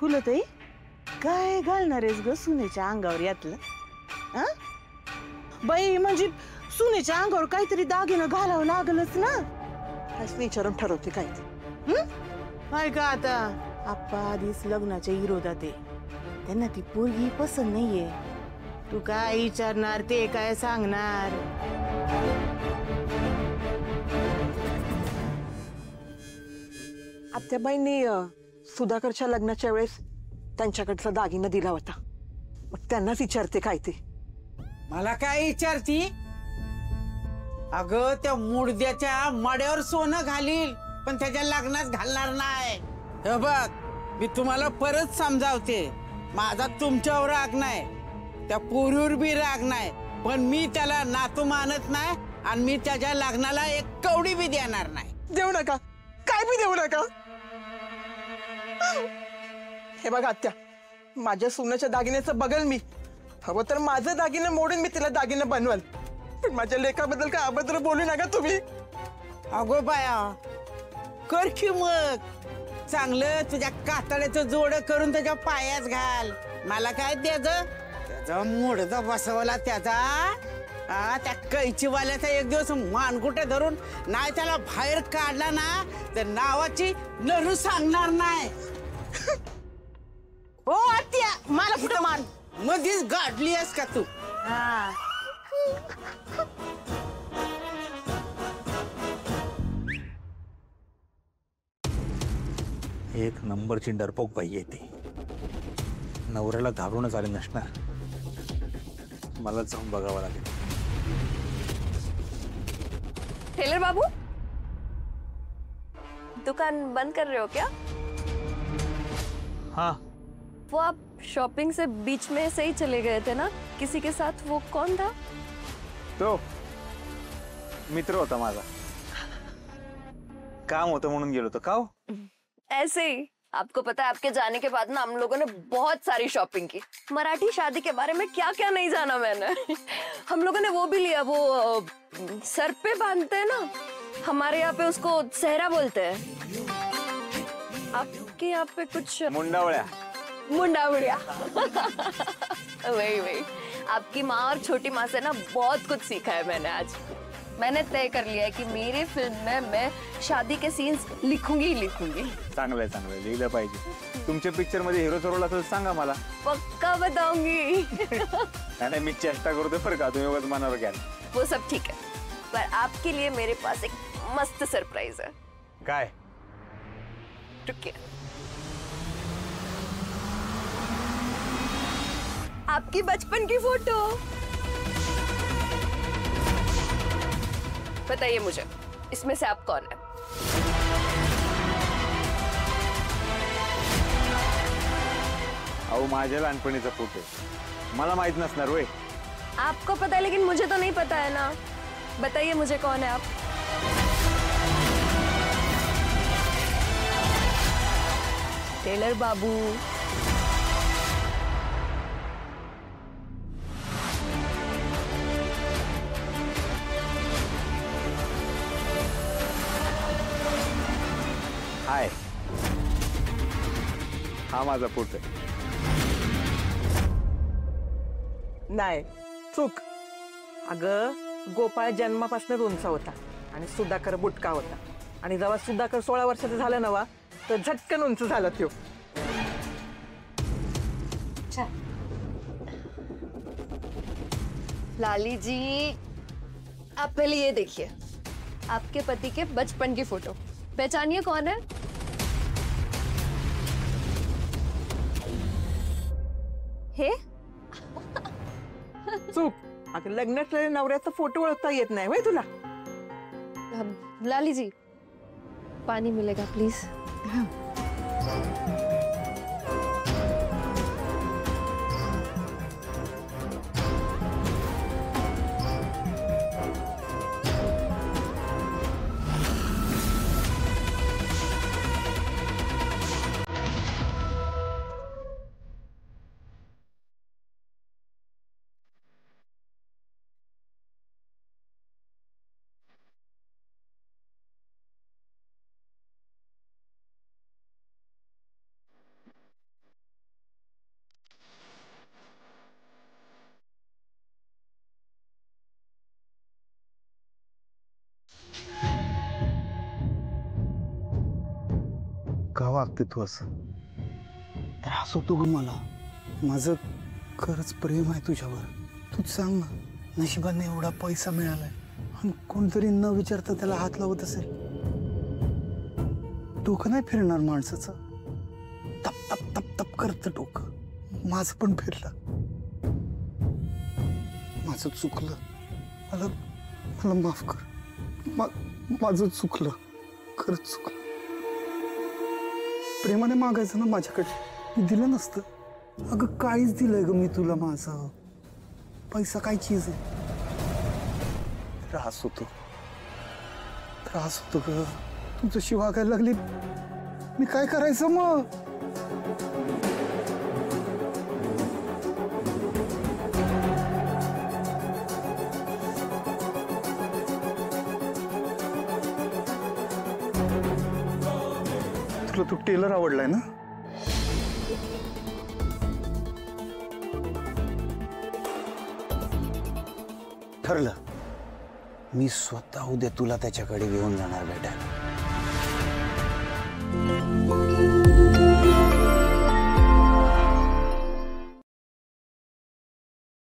फुलताई काय घालणार आहेस ग सुनेच्या अंगावर यातलं? आ बाई म्हणजे सुनेच्या अंगावर काहीतरी दागिनं घालावं लागलच ना. आज विचारून ठरवते काय ते. काय का आता आप्पा आधीच लग्नाच्या विरोधात आहे. त्यांना ती पोरगी पसंत नाहीये. तू काय विचारणार ते काय सांगणार? आत्याबाईंनी सुधाकरच्या लग्नाच्या वेळेस त्यांच्याकडचा दागिना दिला होता. मग त्यांनाच विचारते काय ते. मला काय विचारती? अगं त्या मुडद्याच्या माड्यावर सोनं घालील पण त्याच्या लग्नात घालणार नाही. हे बघ मी तुम्हाला परत समजावते, माझा तुमच्यावर राग नाही, त्या पोरीवर बी राग नाही, पण मी त्याला नातू मानत नाही आणि मी त्याच्या लग्नाला एक कवडी बी देणार नाही. देऊ नका, काय बी देऊ नका. हे बघा आत्या, माझ्या सोन्याच्या दागिन्याचं बघल मी. हवं तर माझं दागिनं मोडून मी तिला दागिनं बनवाल, पण माझ्या लेखाबद्दल काय अभद्र बोलू नका तुम्ही. अगो बाया कर की मग, चांगलं तुझ्या कातड्याचं जोड करून त्याच्या पायात घाल. मला काय द्यायचं? त्याचा मुडदा बसवला त्याचा. त्या कैचीवाल्याचा एक दिवस मानकुटे धरून नाही त्याला बाहेर काढला ना तर नावाची नरू सांगणार नाही. हो आत्या मला कुठं मान मधीच गाडली आहेस का तू? हा एक नंबरची डरपोक बाई येते. नवऱ्याला घाबरूनच आले नसणार. मला जाऊन बघावं लागेल. टेलर बाबू, दुकान बंद कर रहे हो क्या? हाँ, वो आप शॉपिंग से बीच में से ही चले गए थे ना, किसी के साथ? वो कौन था? तो मित्र होता माझा. काम होतं म्हणून गेलो होतो. का हो? ऐसे ही. आपको पता है आपके जाने के बाद ना हम लोगों ने बहुत सारी शॉपिंग की. मराठी शादी के बारे में क्या क्या नहीं जाना मैंने. हम लोगों ने वो भी लिया, वो सर पे बांधते हैं ना, हमारे यहाँ पे उसको सेहरा बोलते हैं. आपके यहाँ पे कुछ मुंडावळ्या. मुंडावड़िया. वही वही. आपकी माँ और छोटी माँ से ना बहुत कुछ सीखा है मैंने आज. मैंने तय कर लिया है कि मेरी फिल्म में मैं शादी के सीन्स लिखूंगी ही लिखूंगी. चांगलंय चांगलंय, लिहिलं पाहिजे. तुमच्या पिक्चर मध्ये हिरोचा रोल असेल सांगा मला. पक्का बताऊंगी. नाही मी चेष्टा करतोय बरं का, तुम्ही उगाच मनावर घ्या. वो सब ठीक है, पर आपके लिए मेरे पास एक मस्त सरप्राइज है. काय? रुकिए. आपकी बचपन की फोटो. बताइए मुझे, इसमें से आप कौन है? अहो माझ्या लहानपणीचा फोटो. मला माहित नसणार होय? आपको पता है लेकिन मुझे तो नहीं पता है ना. बताइए मुझे कौन है आप? टेलर बाबू. हाय, हा माझा फोटो आहे. नाही, चूक. अगं गोपाळ जन्मापासून उंच होता आणि सुधाकर बुटका होता. आणि जेव्हा सुधाकर 16 वर्षाचा झाला नवा तर झटकन उंच झाला त्यो. लाली जी, आप पहले ये देखिए, आपके पति के बचपन की फोटो. पहचानिए कौन है? हे? चूक. अगं लग्नात नवऱ्याचा फोटो ओळखता येत नाही होय तुला? लाली जी, पानी मिलेगा प्लीज. का वागते तू असं? त्रास होतो ग मला. माझं खरंच प्रेम आहे तुझ्यावर. तूच सांग ना, नशिबाने एवढा पैसा मिळालाय आणि कोणतरी न विचारता त्याला हात लावत असेल. डोकं नाही फिरणार माणसाचं. तप तप तप तप करत डोकं. माझं पण फिरलं. माझं चुकलं. मला मला माफ कर. माझं चुकलं. खरंच चुकलं. प्रेमाने मागायचं ना माझ्याकडे, मी दिलं नसतं. अगं काहीच दिलंय ग मी तुला माझं. पैसा काय चीज आहे. त्रास होतो ग. तुझ्याशी वागायला लागली मी काय करायचं मग? तुला तो टेलर आवडलाय ना? ठरलं. मी स्वतः उद्या तुला त्याच्याकडे घेऊन जाणार भेटायला.